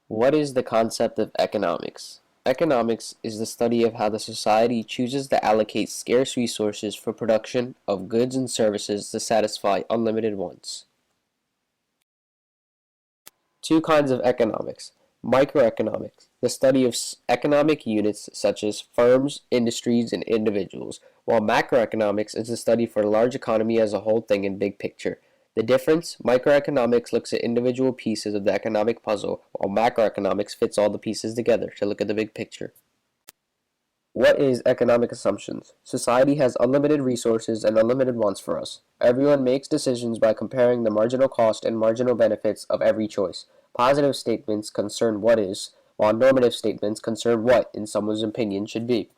What is the concept of economics? Economics is the study of how the society chooses to allocate scarce resources for production of goods and services to satisfy unlimited wants. Two kinds of economics. Microeconomics, the study of economic units such as firms, industries, and individuals, while macroeconomics is the study for the large economy as a whole thing and big picture. The difference, microeconomics looks at individual pieces of the economic puzzle, while macroeconomics fits all the pieces together to look at the big picture. What is economic assumptions? Society has unlimited resources and unlimited wants for us. Everyone makes decisions by comparing the marginal cost and marginal benefits of every choice. Positive statements concern what is, while normative statements concern what, in someone's opinion, should be.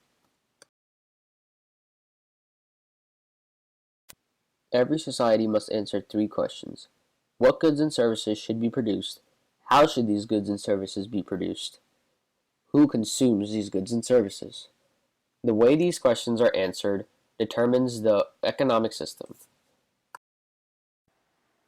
Every society must answer three questions. What goods and services should be produced? How should these goods and services be produced? Who consumes these goods and services? The way these questions are answered determines the economic system.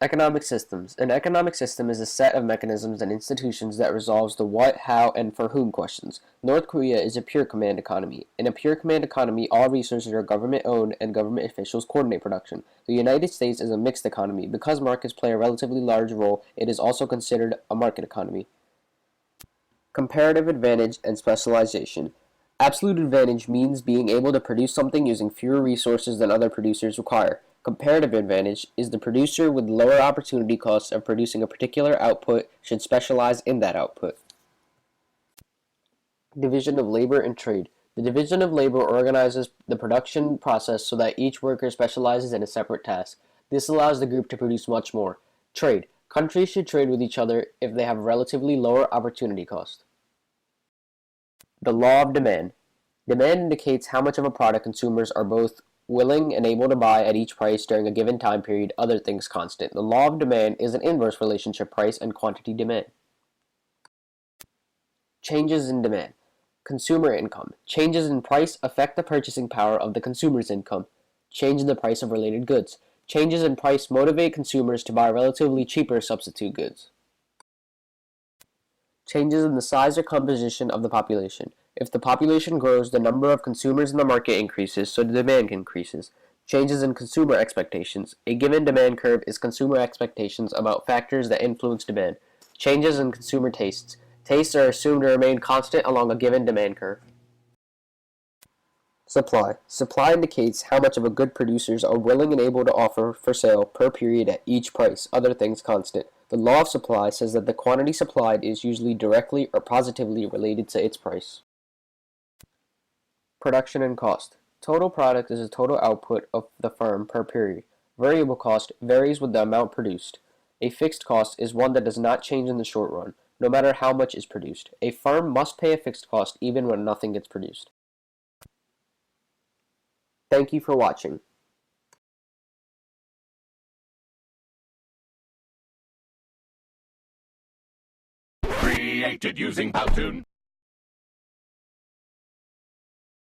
Economic systems. An economic system is a set of mechanisms and institutions that resolves the what, how, and for whom questions. North Korea is a pure command economy. In a pure command economy, all resources are government-owned and government officials coordinate production. The United States is a mixed economy. Because markets play a relatively large role, it is also considered a market economy. Comparative advantage and specialization. Absolute advantage means being able to produce something using fewer resources than other producers require. Comparative advantage is the producer with lower opportunity costs of producing a particular output should specialize in that output. Division of labor and trade. The division of labor organizes the production process so that each worker specializes in a separate task. This allows the group to produce much more. Trade. Countries should trade with each other if they have relatively lower opportunity cost. The law of demand. Demand indicates how much of a product consumers are both willing and able to buy at each price during a given time period, other things constant. The law of demand is an inverse relationship price and quantity demand. Changes in demand. Consumer income. Changes in price affect the purchasing power of the consumer's income. Change in the price of related goods. Changes in price motivate consumers to buy relatively cheaper substitute goods. Changes in the size or composition of the population. If the population grows, the number of consumers in the market increases, so the demand increases. Changes in consumer expectations. A given demand curve is consumer expectations about factors that influence demand. Changes in consumer tastes. Tastes are assumed to remain constant along a given demand curve. Supply. Supply indicates how much of a good producers are willing and able to offer for sale per period at each price, other things constant. The law of supply says that the quantity supplied is usually directly or positively related to its price. Production and cost. Total product is the total output of the firm per period. Variable cost varies with the amount produced. A fixed cost is one that does not change in the short run, no matter how much is produced. A firm must pay a fixed cost even when nothing gets produced. Thank you for watching. Created using Powtoon.